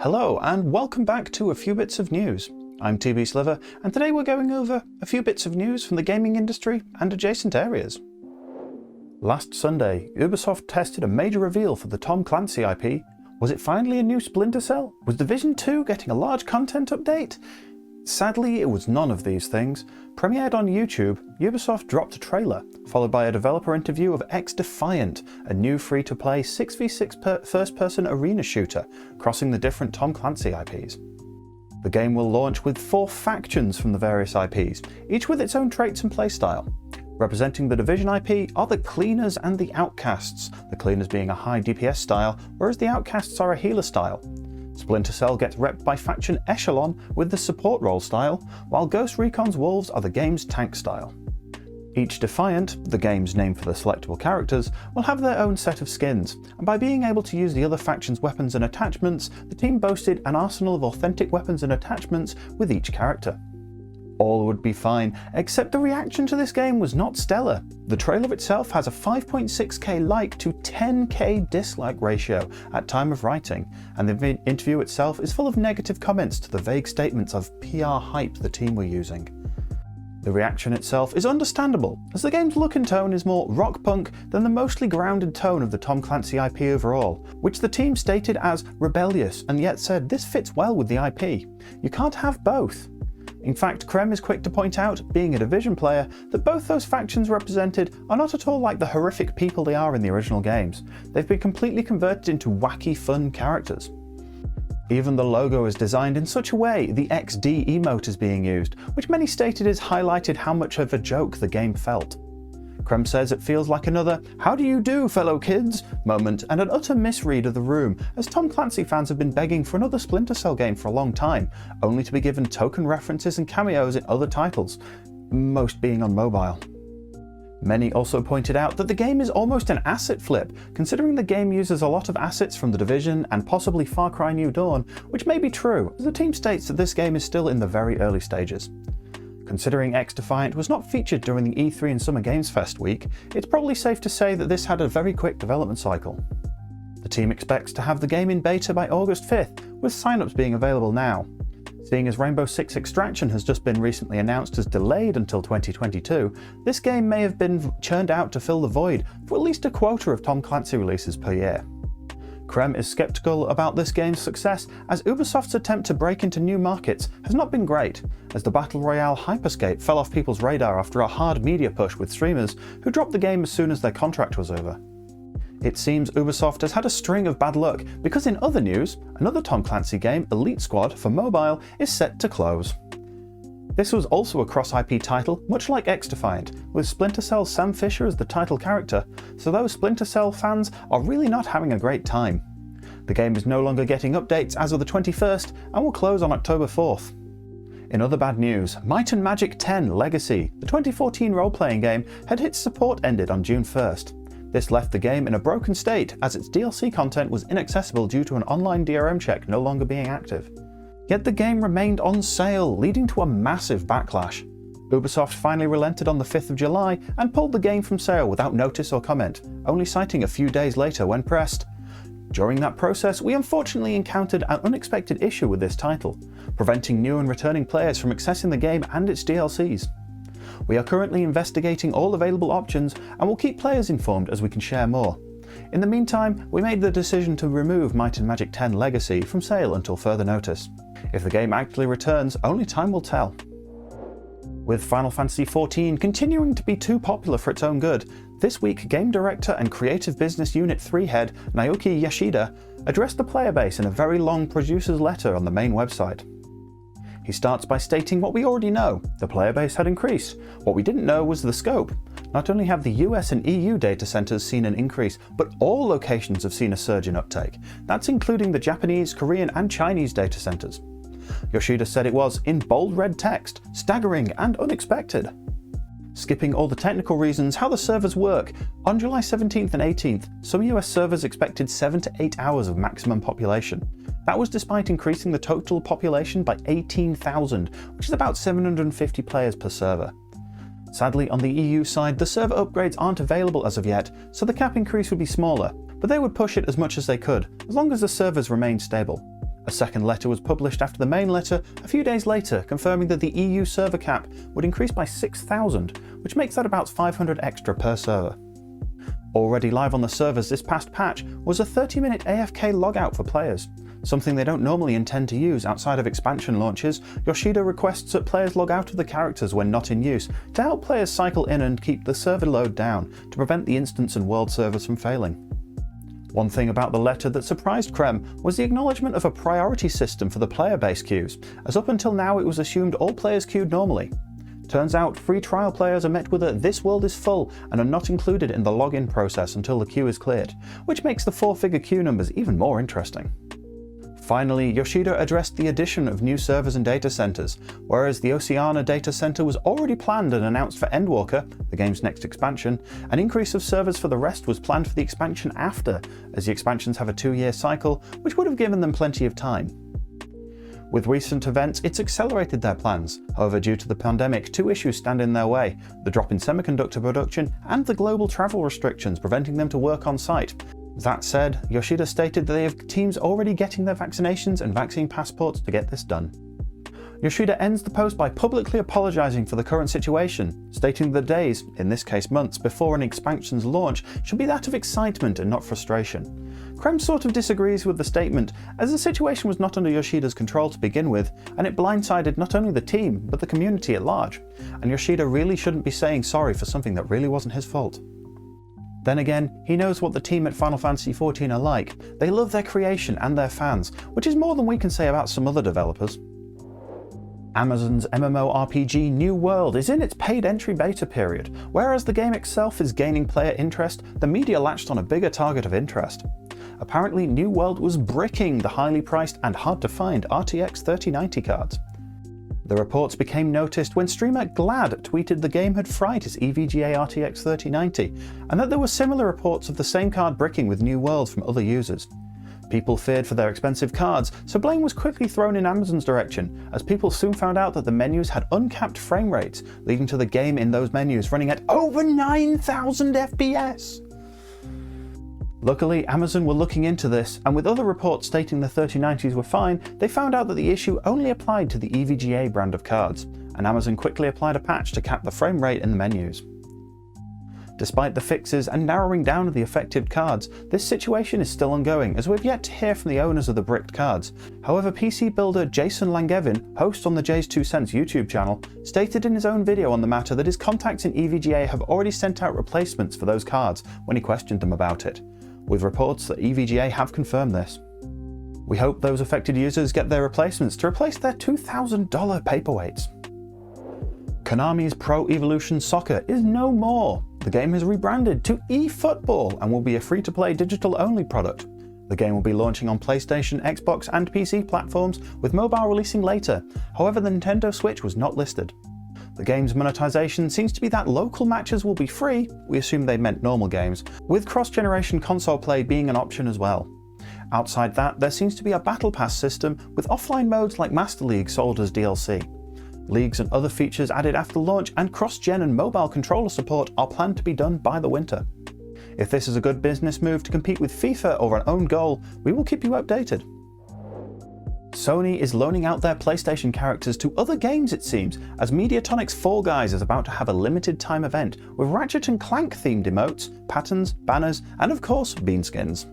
Hello and welcome back to A Few Bits of News. I'm TB Sliver and today we're going over a few bits of news from the gaming industry and adjacent areas. Last Sunday, Ubisoft tested a major reveal for the Tom Clancy IP. Was it finally a new Splinter Cell? Was Division 2 getting a large content update? Sadly, it was none of these things. Premiered on YouTube, Ubisoft dropped a trailer, followed by a developer interview of XDefiant, a new free-to-play 6v6 first-person arena shooter, crossing the different Tom Clancy IPs. The game will launch with 4 factions from the various IPs, each with its own traits and playstyle. Representing the Division IP are the Cleaners and the Outcasts, the Cleaners being a high DPS style, whereas the Outcasts are a healer style. Splinter Cell gets repped by faction Echelon with the support role style, while Ghost Recon's Wolves are the game's tank style. Each Defiant, the game's name for the selectable characters, will have their own set of skins, and by being able to use the other faction's weapons and attachments, the team boasted an arsenal of authentic weapons and attachments with each character. All would be fine, except the reaction to this game was not stellar. The trailer itself has a 5.6k like to 10k dislike ratio at time of writing, and the interview itself is full of negative comments to the vague statements of PR hype the team were using. The reaction itself is understandable, as the game's look and tone is more rock punk than the mostly grounded tone of the Tom Clancy IP overall, which the team stated as rebellious and yet said this fits well with the IP. You can't have both. In fact, Krem is quick to point out, being a Division player, that both those factions represented are not at all like the horrific people they are in the original games. They've been completely converted into wacky, fun characters. Even the logo is designed in such a way the XD emote is being used, which many stated is highlighted how much of a joke the game felt. Krem says it feels like another "how do you do, fellow kids" moment and an utter misread of the room, as Tom Clancy fans have been begging for another Splinter Cell game for a long time, only to be given token references and cameos in other titles, most being on mobile. Many also pointed out that the game is almost an asset flip, considering the game uses a lot of assets from The Division and possibly Far Cry New Dawn, which may be true, as the team states that this game is still in the very early stages. Considering XDefiant was not featured during the E3 and Summer Games Fest week, it's probably safe to say that this had a very quick development cycle. The team expects to have the game in beta by August 5th, with signups being available now. Seeing as Rainbow Six Extraction has just been recently announced as delayed until 2022, this game may have been churned out to fill the void for at least a quota of Tom Clancy releases per year. Krem is skeptical about this game's success, as Ubisoft's attempt to break into new markets has not been great, as the Battle Royale Hyperscape fell off people's radar after a hard media push with streamers who dropped the game as soon as their contract was over. It seems Ubisoft has had a string of bad luck, because in other news, another Tom Clancy game, Elite Squad, for mobile, is set to close. This was also a cross-IP title, much like XDefiant, with Splinter Cell's Sam Fisher as the title character, so those Splinter Cell fans are really not having a great time. The game is no longer getting updates as of the 21st and will close on October 4th. In other bad news, Might and Magic 10 Legacy, the 2014 role-playing game, had its support ended on June 1st. This left the game in a broken state, as its DLC content was inaccessible due to an online DRM check no longer being active. Yet the game remained on sale, leading to a massive backlash. Ubisoft finally relented on the 5th of July and pulled the game from sale without notice or comment, only citing a few days later when pressed. During that process, we unfortunately encountered an unexpected issue with this title, preventing new and returning players from accessing the game and its DLCs. We are currently investigating all available options and will keep players informed as we can share more. In the meantime, we made the decision to remove Might and Magic 10 Legacy from sale until further notice. If the game actually returns, only time will tell. With Final Fantasy XIV continuing to be too popular for its own good, this week Game Director and Creative Business Unit 3 head Naoki Yoshida addressed the player base in a very long producer's letter on the main website. He starts by stating what we already know: the player base had increased. What we didn't know was the scope. Not only have the US and EU data centers seen an increase, but all locations have seen a surge in uptake. That's including the Japanese, Korean and Chinese data centers. Yoshida said it was, in bold red text, staggering and unexpected. Skipping all the technical reasons, how the servers work, on July 17th and 18th, some US servers expected 7 to 8 hours of maximum population. That was despite increasing the total population by 18,000, which is about 750 players per server. Sadly, on the EU side, the server upgrades aren't available as of yet, so the cap increase would be smaller, but they would push it as much as they could, as long as the servers remain stable. A second letter was published after the main letter a few days later, confirming that the EU server cap would increase by 6,000, which makes that about 500 extra per server. Already live on the servers this past patch was a 30-minute AFK logout for players. Something they don't normally intend to use outside of expansion launches. Yoshida requests that players log out of the characters when not in use to help players cycle in and keep the server load down to prevent the instance and world servers from failing. One thing about the letter that surprised Krem was the acknowledgement of a priority system for the player-based queues, as up until now it was assumed all players queued normally. Turns out free trial players are met with a "this world is full" and are not included in the login process until the queue is cleared, which makes the 4-figure queue numbers even more interesting. Finally, Yoshida addressed the addition of new servers and data centers. Whereas the Oceania data center was already planned and announced for Endwalker, the game's next expansion, an increase of servers for the rest was planned for the expansion after, as the expansions have a 2-year cycle, which would have given them plenty of time. With recent events, it's accelerated their plans. However, due to the pandemic, 2 issues stand in their way: the drop in semiconductor production and the global travel restrictions preventing them to work on site. That said, Yoshida stated that they have teams already getting their vaccinations and vaccine passports to get this done. Yoshida ends the post by publicly apologising for the current situation, stating the days, in this case months, before an expansion's launch should be that of excitement and not frustration. Krem sort of disagrees with the statement, as the situation was not under Yoshida's control to begin with, and it blindsided not only the team, but the community at large, and Yoshida really shouldn't be saying sorry for something that really wasn't his fault. Then again, he knows what the team at Final Fantasy XIV are like. They love their creation and their fans, which is more than we can say about some other developers. Amazon's MMORPG New World is in its paid entry beta period. Whereas the game itself is gaining player interest, the media latched on a bigger target of interest. Apparently, New World was bricking the highly priced and hard to find RTX 3090 cards. The reports became noticed when streamer Glad tweeted the game had fried his EVGA RTX 3090, and that there were similar reports of the same card bricking with New World from other users. People feared for their expensive cards, so blame was quickly thrown in Amazon's direction, as people soon found out that the menus had uncapped frame rates, leading to the game in those menus running at over 9,000 FPS! Luckily, Amazon were looking into this, and with other reports stating the 3090s were fine, they found out that the issue only applied to the EVGA brand of cards, and Amazon quickly applied a patch to cap the frame rate in the menus. Despite the fixes and narrowing down of the affected cards, this situation is still ongoing, as we've yet to hear from the owners of the bricked cards. However, PC builder Jason Langevin, host on the Jay's 2 Cents YouTube channel, stated in his own video on the matter that his contacts in EVGA have already sent out replacements for those cards when he questioned them about it, with reports that EVGA have confirmed this. We hope those affected users get their replacements to replace their $2,000 paperweights. Konami's Pro Evolution Soccer is no more. The game has rebranded to eFootball and will be a free-to-play digital-only product. The game will be launching on PlayStation, Xbox and PC platforms, with mobile releasing later. However, the Nintendo Switch was not listed. The game's monetization seems to be that local matches will be free, we assume they meant normal games, with cross-generation console play being an option as well. Outside that, there seems to be a Battle Pass system with offline modes like Master League sold as DLC. Leagues and other features added after launch, and cross-gen and mobile controller support are planned to be done by the winter. If this is a good business move to compete with FIFA or an own goal, we will keep you updated. Sony is loaning out their PlayStation characters to other games, it seems, as Mediatonic's Fall Guys is about to have a limited time event with Ratchet and Clank themed emotes, patterns, banners, and of course, bean skins.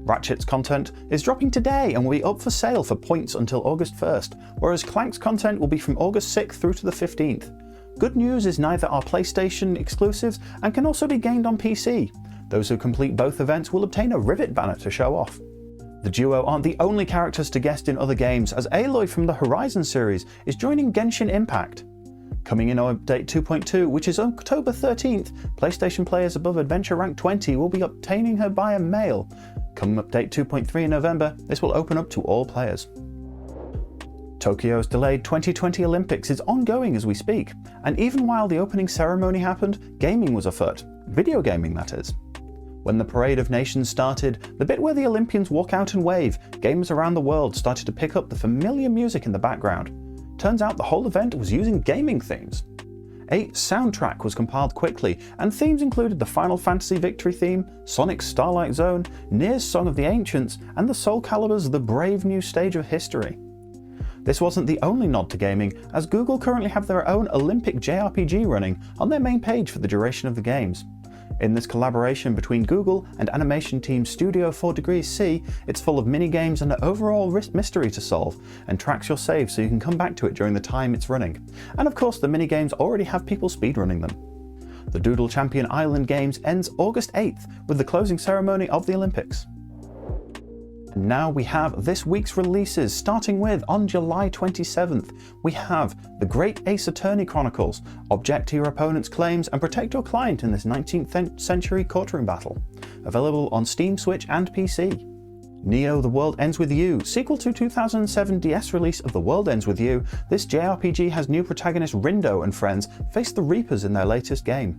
Ratchet's content is dropping today and will be up for sale for points until August 1st, whereas Clank's content will be from August 6th through to the 15th. Good news is neither are PlayStation exclusives and can also be gained on PC. Those who complete both events will obtain a Rivet banner to show off. The duo aren't the only characters to guest in other games, as Aloy from the Horizon series is joining Genshin Impact. Coming in on Update 2.2, which is October 13th, PlayStation players above Adventure Rank 20 will be obtaining her by a mail. Come Update 2.3 in November, this will open up to all players. Tokyo's delayed 2020 Olympics is ongoing as we speak, and even while the opening ceremony happened, gaming was afoot. Video gaming, that is. When the Parade of Nations started, the bit where the Olympians walk out and wave, gamers around the world started to pick up the familiar music in the background. Turns out the whole event was using gaming themes. A soundtrack was compiled quickly, and themes included the Final Fantasy Victory theme, Sonic's Starlight Zone, Nier's Song of the Ancients, and the Soul Calibur's The Brave New Stage of History. This wasn't the only nod to gaming, as Google currently have their own Olympic JRPG running on their main page for the duration of the games. In this collaboration between Google and animation team Studio 4 Degrees C, it's full of mini-games and an overall mystery to solve, and tracks your save so you can come back to it during the time it's running. And of course the mini-games already have people speedrunning them. The Doodle Champion Island Games ends August 8th with the closing ceremony of the Olympics. And now we have this week's releases, starting with, on July 27th, we have The Great Ace Attorney Chronicles, object to your opponent's claims and protect your client in this 19th century courtroom battle. Available on Steam, Switch and PC. Neo: The World Ends With You, sequel to 2007 DS release of The World Ends With You, this JRPG has new protagonist Rindo and friends face the Reapers in their latest game.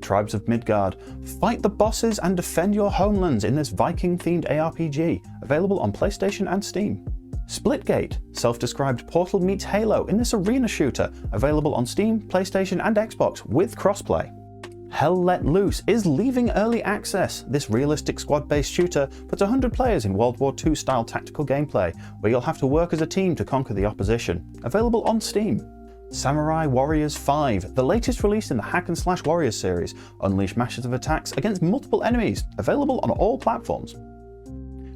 Tribes of Midgard, fight the bosses and defend your homelands in this Viking-themed ARPG, available on PlayStation and Steam. Splitgate, self-described Portal meets Halo in this arena shooter, available on Steam, PlayStation and Xbox with crossplay. Hell Let Loose is leaving early access. This realistic squad-based shooter puts 100 players in World War II style tactical gameplay, where you'll have to work as a team to conquer the opposition, available on Steam. Samurai Warriors 5, the latest release in the Hack and Slash Warriors series, unleash mashes of attacks against multiple enemies, available on all platforms.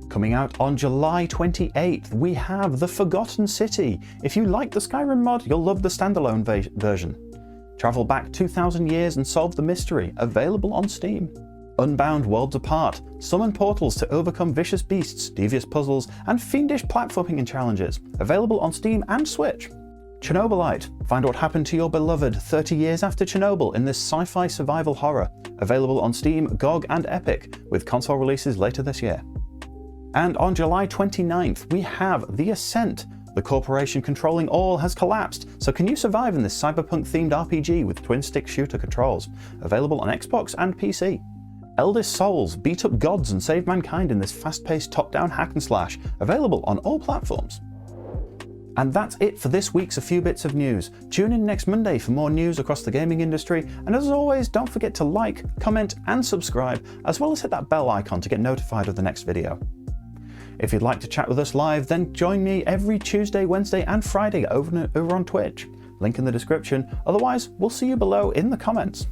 Coming out on July 28th, we have The Forgotten City. If you like the Skyrim mod, you'll love the standalone version. Travel back 2,000 years and solve the mystery, available on Steam. Unbound Worlds Apart, summon portals to overcome vicious beasts, devious puzzles, and fiendish platforming and challenges, available on Steam and Switch. Chernobylite, find what happened to your beloved 30 years after Chernobyl in this sci-fi survival horror, available on Steam, GOG and Epic, with console releases later this year. And on July 29th, we have The Ascent. The corporation controlling all has collapsed, so can you survive in this cyberpunk-themed RPG with twin-stick shooter controls, available on Xbox and PC. Eldest Souls, beat up gods and save mankind in this fast-paced top-down hack and slash, available on all platforms. And that's it for this week's A Few Bits of News. Tune in next Monday for more news across the gaming industry, and as always, don't forget to like, comment and subscribe, as well as hit that bell icon to get notified of the next video. If you'd like to chat with us live, then join me every Tuesday, Wednesday and Friday over on Twitch. Link in the description, otherwise we'll see you below in the comments.